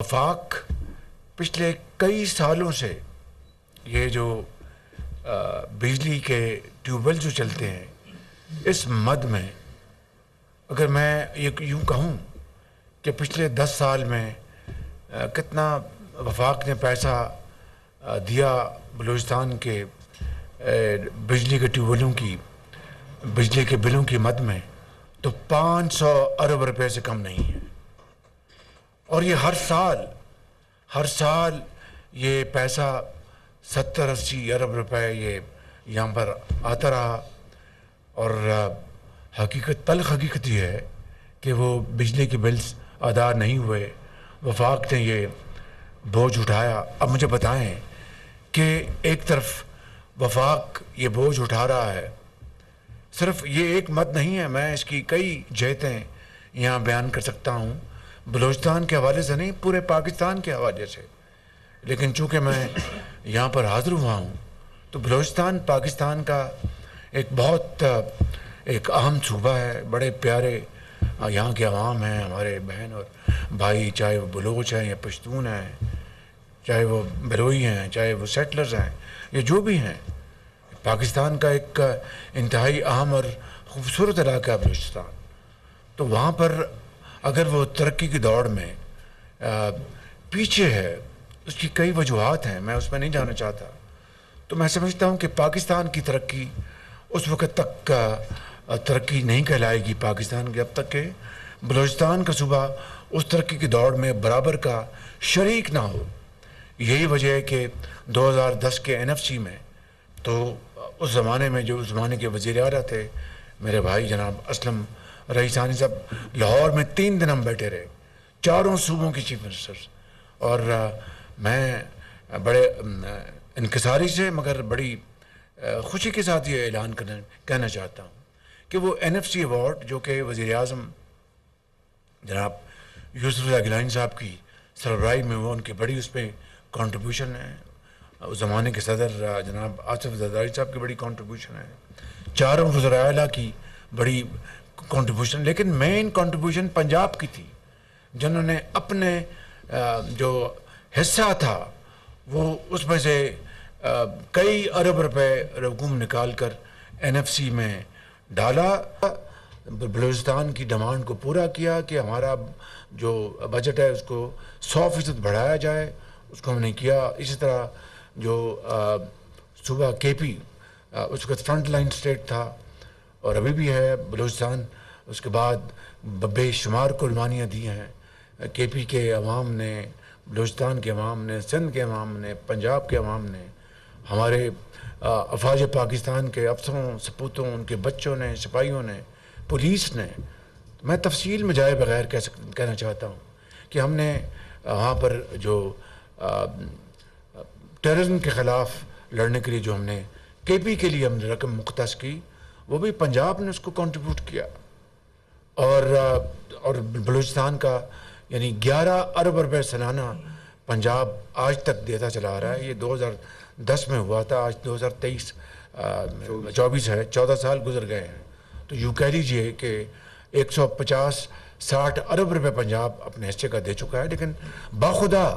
وفاق پچھلے کئی سالوں سے یہ جو بجلی کے ٹیوب ویل جو چلتے ہیں اس مد میں اگر میں یہ یوں کہوں کہ پچھلے 10 سال میں کتنا وفاق نے پیسہ دیا بلوچستان کے بجلی کے ٹیوب ویلوں کی بجلی کے بلوں کی مد میں تو 500 ارب روپے سے کم نہیں ہے. اور یہ ہر سال یہ پیسہ 70-80 ارب روپے یہ یہاں پر آتا رہا. اور تلخ حقیقت یہ ہے کہ وہ بجلی کے بلز ادا نہیں ہوئے. وفاق نے یہ بوجھ اٹھایا. اب مجھے بتائیں کہ ایک طرف وفاق یہ بوجھ اٹھا رہا ہے, صرف یہ ایک مت نہیں ہے, میں اس کی کئی جہتیں یہاں بیان کر سکتا ہوں, بلوچستان کے حوالے سے نہیں پورے پاکستان کے حوالے سے. لیکن چونکہ میں یہاں پر حاضر ہوا ہوں تو بلوچستان پاکستان کا ایک بہت ایک اہم صوبہ ہے. بڑے پیارے یہاں کے عوام ہیں, ہمارے بہن اور بھائی, چاہے وہ بلوچ ہیں یا پشتون ہیں, چاہے وہ بلوئی ہیں, چاہے وہ سیٹلرز ہیں, یہ جو بھی ہیں. پاکستان کا ایک انتہائی اہم اور خوبصورت علاقہ ہے بلوچستان. تو وہاں پر اگر وہ ترقی کی دوڑ میں پیچھے ہے, اس کی کئی وجوہات ہیں, میں اس میں نہیں جانا چاہتا. تو میں سمجھتا ہوں کہ پاکستان کی ترقی اس وقت تک ترقی نہیں کہلائے گی پاکستان کی, اب تک کہ بلوچستان کا صوبہ اس ترقی کی دوڑ میں برابر کا شریک نہ ہو. یہی وجہ ہے کہ 2010 کے NFC میں تو اس زمانے میں جو اس زمانے کے وزیر اعلیٰ تھے میرے بھائی جناب اسلم رئیسانی صاحب, لاہور میں 3 دن ہم بیٹھے رہے, چاروں صوبوں کی چیف منسٹرز. اور میں بڑے انکساری سے مگر بڑی خوشی کے ساتھ یہ اعلان کہنا چاہتا ہوں کہ وہ NFC ایوارڈ جو کہ وزیر اعظم جناب یوسف رضا گیلانی صاحب کی سربراہی میں وہ ان کی بڑی اس پہ کنٹریبیوشن ہے, اس زمانے کے صدر جناب آصف زرداری صاحب کی بڑی کنٹریبیوشن ہے, چاروں وزراء اعلیٰ کی بڑی کنٹریبیوشن. لیکن مین کنٹریبیوشن پنجاب کی تھی, جنہوں نے اپنے جو حصہ تھا وہ اس میں سے کئی ارب روپے رقوم نکال کر NFC میں ڈالا. بلوچستان کی ڈیمانڈ کو پورا کیا کہ ہمارا جو بجٹ ہے اس کو 100% بڑھایا جائے, اس کو ہم نے کیا. اسی طرح جو صوبہ KP اس وقت فرنٹ لائن اسٹیٹ تھا اور ابھی بھی ہے بلوچستان, اس کے بعد بے شمار قربانیاں دی ہیں KP کے عوام نے, بلوچستان کے عوام نے, سندھ کے عوام نے, پنجاب کے عوام نے, ہمارے افواج پاکستان کے افسروں, سپوتوں, ان کے بچوں نے, سپاہیوں نے, پولیس نے. میں تفصیل میں جائے بغیر کہنا چاہتا ہوں کہ ہم نے وہاں پر جو ٹیررزم کے خلاف لڑنے کے لیے جو ہم نے KP کے لیے ہم نے رقم مختص کی, وہ بھی پنجاب نے اس کو کنٹریبیوٹ کیا. اور بلوچستان کا یعنی 11 ارب روپے سالانہ پنجاب آج تک دیتا چلا آ رہا ہے. یہ 2010 میں ہوا تھا, آج 2023-24 ہے, 14 سال گزر گئے ہیں. تو یوں کہہ لیجئے کہ 150-60 ارب روپے پنجاب اپنے حصے کا دے چکا ہے. لیکن باخدا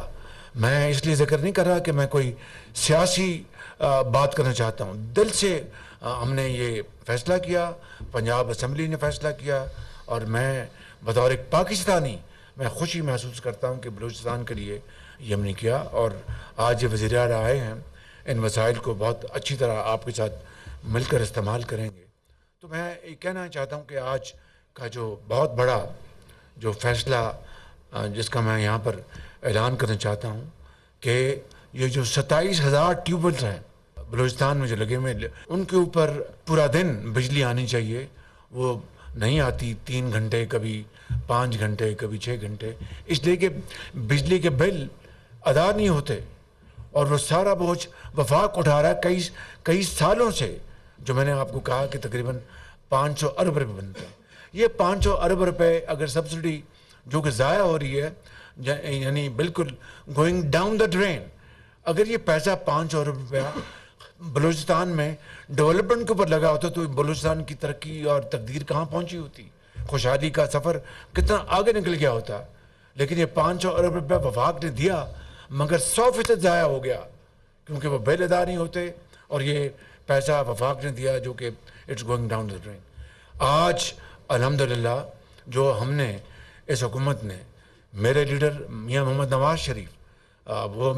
میں اس لیے ذکر نہیں کر رہا کہ میں کوئی سیاسی بات کرنا چاہتا ہوں, دل سے ہم نے یہ فیصلہ کیا, پنجاب اسمبلی نے فیصلہ کیا, اور میں بطور ایک پاکستانی میں خوشی محسوس کرتا ہوں کہ بلوچستان کے لیے یہ ہم نے کیا. اور آج یہ وزیر اعلیٰ آئے ہیں, ان وسائل کو بہت اچھی طرح آپ کے ساتھ مل کر استعمال کریں گے. تو میں یہ کہنا چاہتا ہوں کہ آج کا جو بہت بڑا جو فیصلہ جس کا میں یہاں پر اعلان کرنا چاہتا ہوں کہ یہ جو 27,000 ٹیوب ویلز ہیں بلوچستان میں جو لگے ہوئے, ان کے اوپر پورا دن بجلی آنی چاہیے, وہ نہیں آتی. 3 گھنٹے, کبھی 5 گھنٹے, کبھی 6 گھنٹے, اس لیے کہ بجلی کے بل ادا نہیں ہوتے. اور وہ سارا بوجھ وفاق اٹھا رہا ہے کئی سالوں سے, جو میں نے آپ کو کہا کہ تقریباً 500 ارب روپے بنتے ہیں. یہ 500 ارب روپے اگر سبسڈی جو کہ ضائع ہو رہی ہے, یعنی بالکل گوئنگ ڈاؤن دا ڈرین, اگر یہ پیسہ 500 ارب روپیہ بلوچستان میں ڈیولپمنٹ کے اوپر لگا ہوتا تو بلوچستان کی ترقی اور تقدیر کہاں پہنچی ہوتی, خوشحالی کا سفر کتنا آگے نکل گیا ہوتا. لیکن یہ 500 ارب روپے وفاق نے دیا مگر 100% ضائع ہو گیا کیونکہ وہ بل ادا نہیں ہوتے، اور یہ پیسہ وفاق نے دیا جو کہ it's going down the drain. آج الحمدللہ جو ہم نے اس حکومت نے، میرے لیڈر میاں محمد نواز شریف، وہ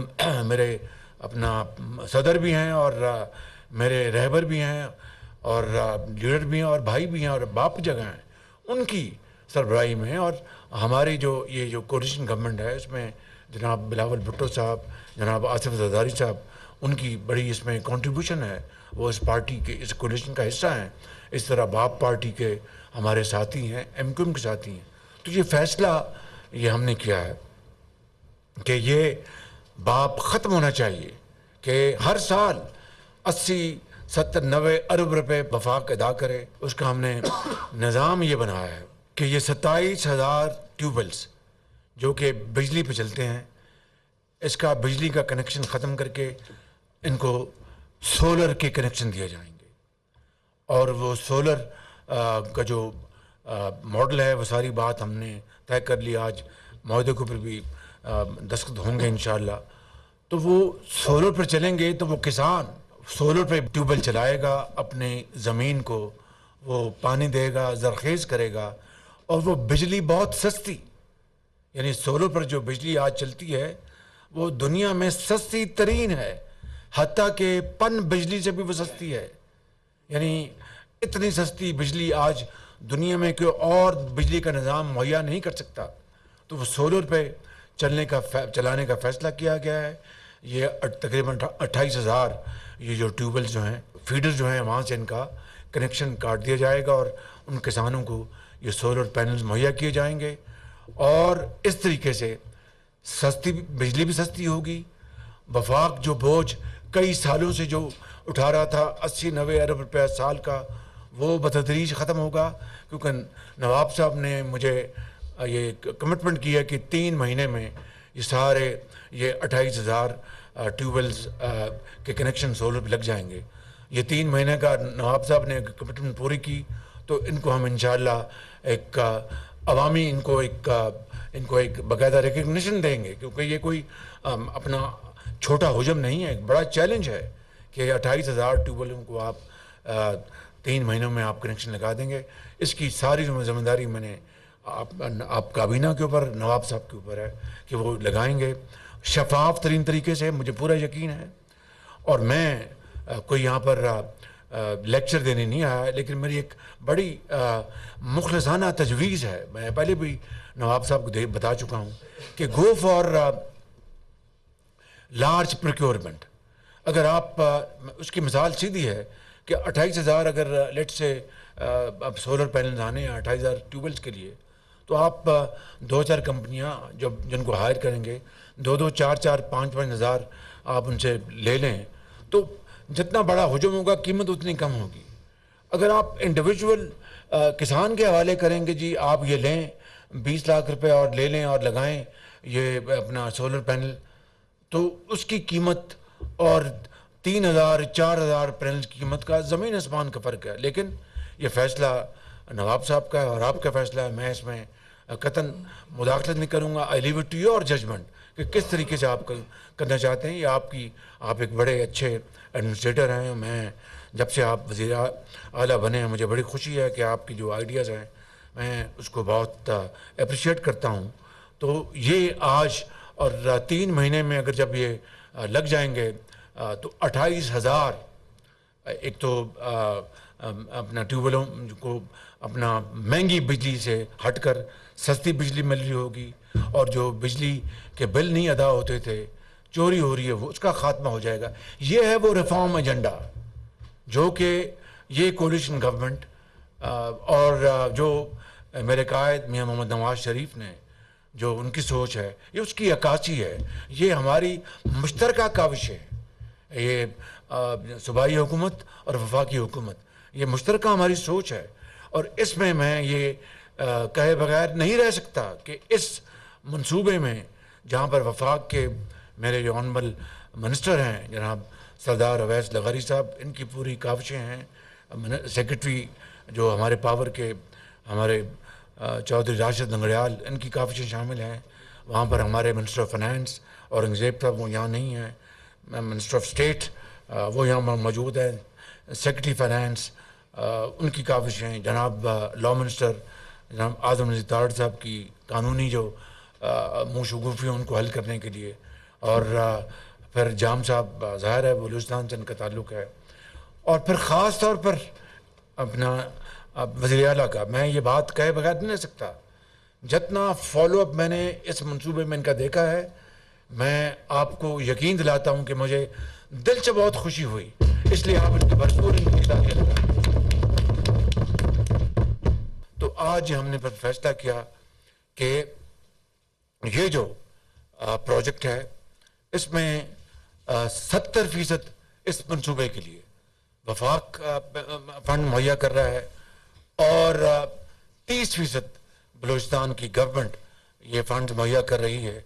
میرے اپنا صدر بھی ہیں اور میرے رہبر بھی ہیں اور لیڈر بھی ہیں اور بھائی بھی ہیں اور باپ جگہ ہیں، ان کی سربراہی میں، اور ہماری یہ جو کولیشن گورنمنٹ ہے اس میں جناب بلاول بھٹو صاحب، جناب آصف زرداری صاحب، ان کی بڑی اس میں کنٹریبیوشن ہے، وہ اس پارٹی کے اس کولیشن کا حصہ ہیں۔ اس طرح باپ پارٹی کے ہمارے ساتھی ہیں، ایم کیو ایم کے ساتھی ہیں۔ تو یہ فیصلہ یہ ہم نے کیا ہے کہ یہ باپ ختم ہونا چاہیے کہ ہر سال 80 70 90 ارب روپے وفاق ادا کرے۔ اس کا ہم نے نظام یہ بنایا ہے کہ یہ 27,000 ٹیوب ویلز جو کہ بجلی پہ چلتے ہیں، اس کا بجلی کا کنیکشن ختم کر کے ان کو سولر کے کنیکشن دیے جائیں گے، اور وہ سولر کا جو ماڈل ہے وہ ساری بات ہم نے طے کر لی، آج معاہدے کے اوپر بھی دستخط ہوں گے انشاءاللہ۔ تو وہ سولر پر چلیں گے تو وہ کسان سولر پہ ٹیوب ویل چلائے گا، اپنے زمین کو وہ پانی دے گا، زرخیز کرے گا، اور وہ بجلی بہت سستی، یعنی سولر پر جو بجلی آج چلتی ہے وہ دنیا میں سستی ترین ہے، حتیٰ کہ پن بجلی سے بھی وہ سستی ہے، یعنی اتنی سستی بجلی آج دنیا میں کوئی اور بجلی کا نظام مہیا نہیں کر سکتا۔ تو وہ سولر پہ چلانے کا فیصلہ کیا گیا ہے۔ یہ تقریباً 28,000 یہ جو ٹیوب ویلز جو ہیں، فیڈر جو ہیں، وہاں سے ان کا کنیکشن کاٹ دیا جائے گا اور ان کسانوں کو یہ سولر پینلز مہیا کیے جائیں گے، اور اس طریقے سے سستی بجلی بھی سستی ہوگی۔ وفاق جو بوجھ کئی سالوں سے جو اٹھا رہا تھا 80-90 ارب روپیہ سال کا، وہ بتدریج ختم ہوگا، کیونکہ نواب صاحب نے مجھے یہ کمٹمنٹ کیا کہ 3 مہینے میں یہ سارے یہ 28,000 ٹیوب ویلز کے کنیکشن سولر پہ لگ جائیں گے۔ یہ 3 مہینے کا نواب صاحب نے کمٹمنٹ پوری کی، تو ان کو ہم انشاءاللہ ایک عوامی ان کو ایک باقاعدہ ریکگنیشن دیں گے، کیونکہ یہ کوئی اپنا چھوٹا حجم نہیں ہے، ایک بڑا چیلنج ہے کہ 28,000 ٹیوب ویلوں کو آپ 3 مہینوں میں آپ کنیکشن لگا دیں گے۔ اس کی ساری ذمہ داری میں نے آپ کابینہ کے اوپر، نواب صاحب کے اوپر ہے کہ وہ لگائیں گے شفاف ترین طریقے سے، مجھے پورا یقین ہے۔ اور میں کوئی یہاں پر لیکچر دینے نہیں آیا، لیکن میری ایک بڑی مخلصانہ تجویز ہے، میں پہلے بھی نواب صاحب کو بتا چکا ہوں کہ گو فار لارج پروکیورمنٹ۔ اگر آپ اس کی مثال سیدھی ہے کہ 28,000 اگر لیٹ سے اب سولر پینلز آنے ہیں 28,000 ٹیوب ویلز کے لیے، تو آپ 2-4 کمپنیاں جن کو ہائر کریں گے، 2-2 4-4 5-5 ہزار آپ ان سے لے لیں، تو جتنا بڑا حجم ہوگا قیمت اتنی کم ہوگی۔ اگر آپ انڈیویجول کسان کے حوالے کریں گے، جی آپ یہ لیں 20 لاکھ روپے اور لے لیں اور لگائیں یہ اپنا سولر پینل، تو اس کی قیمت اور 3,000-4,000 پینلز کی قیمت کا زمین آسمان کا فرق ہے۔ لیکن یہ فیصلہ نواب صاحب کا ہے اور آپ کا فیصلہ ہے، میں اس میں قطعاً مداخلت نہیں کروں گا۔ I leave it to your judgement کہ کس طریقے سے آپ کرنا چاہتے ہیں۔ یہ آپ ایک بڑے اچھے ایڈمنسٹریٹر ہیں، میں جب سے آپ وزیر اعلیٰ بنے ہیں مجھے بڑی خوشی ہے کہ آپ کی جو آئیڈیاز ہیں میں اس کو بہت اپریشیٹ کرتا ہوں۔ تو یہ آج اور 3 مہینے میں اگر جب یہ لگ جائیں گے تو 28,000 ایک تو اپنا ٹیوب ویلوں کو اپنا مہنگی بجلی سے ہٹ کر سستی بجلی مل رہی ہوگی، اور جو بجلی کے بل نہیں ادا ہوتے تھے، چوری ہو رہی ہے، وہ اس کا خاتمہ ہو جائے گا۔ یہ ہے وہ ریفارم ایجنڈا جو کہ یہ کولیشن گورنمنٹ اور جو میرے قائد میاں محمد نواز شریف نے جو ان کی سوچ ہے، یہ اس کی عکاسی ہے، یہ ہماری مشترکہ کاوش ہے۔ یہ صوبائی حکومت اور وفاقی حکومت، یہ مشترکہ ہماری سوچ ہے، اور اس میں یہ کہے بغیر نہیں رہ سکتا کہ اس منصوبے میں جہاں پر وفاق کے میرے جو آنریبل منسٹر ہیں جناب سردار اویس لغاری صاحب، ان کی پوری کاوشیں ہیں، سیکرٹری جو ہمارے پاور کے ہمارے چودھری راشد ننگڑیال، ان کی کاوشیں شامل ہیں، وہاں پر ہمارے منسٹر آف فائنانس اورنگزیب صاحب وہ یہاں نہیں ہیں، منسٹر آف اسٹیٹ وہ یہاں موجود ہے، سیکرٹری فائنانس ان کی کاوشیں، جناب لا منسٹر جناب اعظم علی تارڑ صاحب کی قانونی جو منہ شگوفی ہیں ان کو حل کرنے کے لیے، اور پھر جام صاحب ظاہر ہے بلوچستان سے ان کا تعلق ہے، اور پھر خاص طور پر اپنا وزیر اعلیٰ کا میں یہ بات کہے بغیر نہیں رہ سکتا، جتنا فالو اپ میں نے اس منصوبے میں ان کا دیکھا ہے، میں آپ کو یقین دلاتا ہوں کہ مجھے دل سے بہت خوشی ہوئی، اس لیے آپ ان کے بھرپور انتظامیہ لگا۔ تو آج ہم نے پھر فیصلہ کیا کہ یہ جو پروجیکٹ ہے اس میں 70% اس منصوبے کے لیے وفاق فنڈ مہیا کر رہا ہے، اور 30% بلوچستان کی گورنمنٹ یہ فنڈ مہیا کر رہی ہے،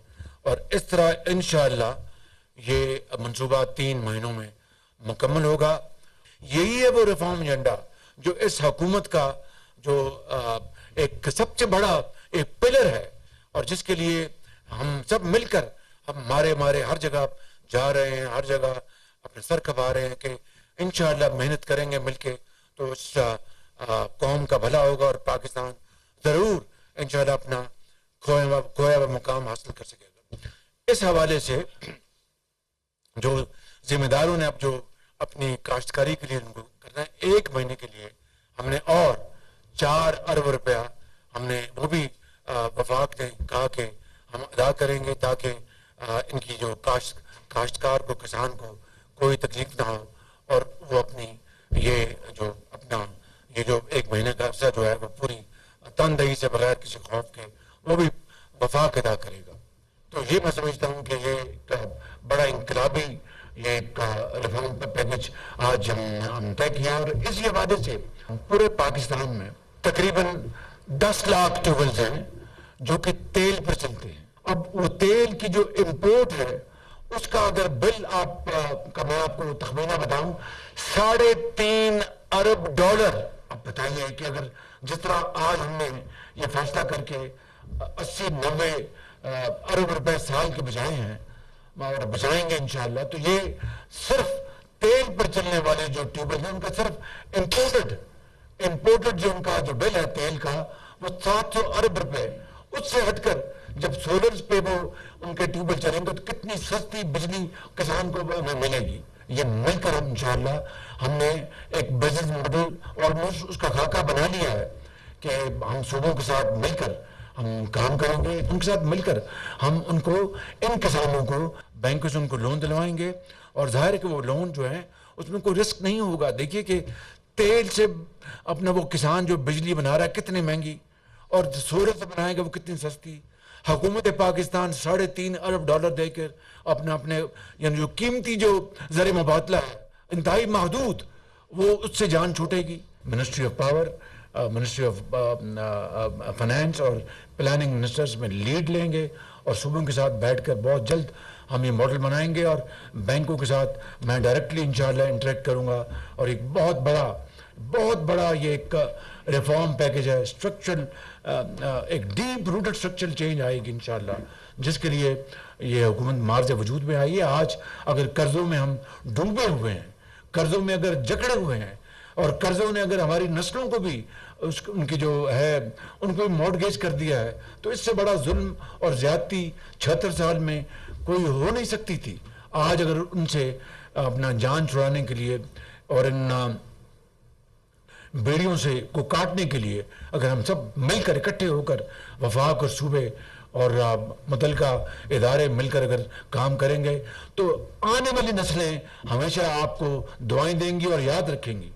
اور اس طرح انشاءاللہ یہ منصوبہ 3 مہینوں میں مکمل ہوگا۔ یہی ہے وہ ریفارم ایجنڈا جو اس حکومت کا جو ایک سب سے بڑا ایک پلر ہے، اور جس کے لیے ہم سب مل کر ہمارے ہر جگہ جا رہے ہیں، ہر جگہ اپنے سر کھپا رہے ہیں کہ انشاءاللہ محنت کریں گے مل کے تو اس قوم کا بھلا ہوگا، اور پاکستان ضرور انشاءاللہ اپنا کھویا ہوا مقام حاصل کر سکے گا۔ اس حوالے سے جو ذمہ داروں نے اب جو اپنی کاشتکاری کے لیے ان کو کرنا ہے، 1 مہینے کے لیے ہم نے اور 4 ارب روپیہ ہم نے وہ بھی وفاق نے کہا کہ ہم ادا کریں گے، تاکہ ان کی جو کاشتکار کو، کسان کو کوئی تکلیف نہ ہو، اور وہ اپنی یہ جو اپنا یہ جو 1 مہینے کا عرصہ جو ہے وہ پوری تندہی سے بغیر کسی خوف کے وہ بھی وفاق ادا کرے گا۔ تو یہ میں سمجھتا ہوں کہ یہ ایک بڑا انقلابی یہ ایک ریفارم پیکج آج ہم طے کیا، اور اسی حوالے سے پورے پاکستان میں تقریباً 10 لاکھ ٹیوبویلز ہیں جو کہ تیل پر چلتے ہیں۔ اب وہ تیل کی جو امپورٹ ہے اس کا اگر بل آپ کا میں آپ کو تخمینہ بتاؤں $3.5 ارب۔ اب بتائیے کہ اگر جس طرح آج ہم نے یہ فیصلہ کر کے 80-90 ارب روپے سال کے بچائے ہیں اور بچائیں گے انشاءاللہ، تو یہ صرف تیل پر چلنے والے جو ٹیوبویل ہیں ان کا صرف امپورٹڈ جو ان کا جو بل ہے تیل کا وہ 700 ارب روپے، اس سے ہٹ کر جب سولرز پہ وہ ان کے ٹیوبویل چلیں گے تو کتنی سستی بجلی کسان کو ملے گی۔ یہ مل کر انشاءاللہ ہم نے ایک بزنس ماڈل آلموسٹ اس کا خاکہ بنا لیا ہے کہ ہم صوبوں کے ساتھ مل کر ہم کام کریں گے، ان کے ساتھ مل کر ہم ان کو ان کسانوں کو بینکوں سے ان کو لون دلوائیں گے، اور ظاہر ہے کہ وہ لون جو ہے اس میں کوئی رسک نہیں ہوگا۔ دیکھیے کہ تیل سے اپنا وہ کسان جو بجلی بنا رہا ہے کتنی مہنگی، اور سولر سے بنائے گا وہ کتنی سستی۔ حکومت پاکستان $3.5 ارب دے کر اپنے یعنی جو قیمتی جو زر مبادلہ ہے انتہائی محدود، وہ اس سے جان چھوٹے گی۔ Ministry of power, ministry of finance اور پلاننگ منسٹرز میں لیڈ لیں گے، اور صوبوں کے ساتھ بیٹھ کر بہت جلد ہم یہ ماڈل بنائیں گے، اور بینکوں کے ساتھ میں ڈائریکٹلی انشاءاللہ انٹریکٹ کروں گا، اور ایک بہت بڑا یہ ایک ریفارم پیکج ہے، اسٹرکچرل ایک ڈیپ روٹڈ اسٹرکچرل چینج آئے گی انشاءاللہ، جس کے لیے یہ حکومت مارز وجود میں آئی ہے۔ آج اگر قرضوں میں ہم ڈوبے ہوئے ہیں، قرضوں میں اگر جکڑے ہوئے ہیں، اور قرضوں نے اگر ہماری نسلوں کو بھی ان کی جو ہے ان کو بھی مورٹگیج کر دیا ہے، تو اس سے بڑا ظلم اور زیادتی 76 سال میں کوئی ہو نہیں سکتی تھی۔ آج اگر ان سے اپنا جان چھڑانے کے لیے اور ان بیڑیوں سے کو کاٹنے کے لیے اگر ہم سب مل کر اکٹھے ہو کر وفاق اور صوبے اور متعلقہ ادارے مل کر اگر کام کریں گے تو آنے والی نسلیں ہمیشہ آپ کو دعائیں دیں گی اور یاد رکھیں گی۔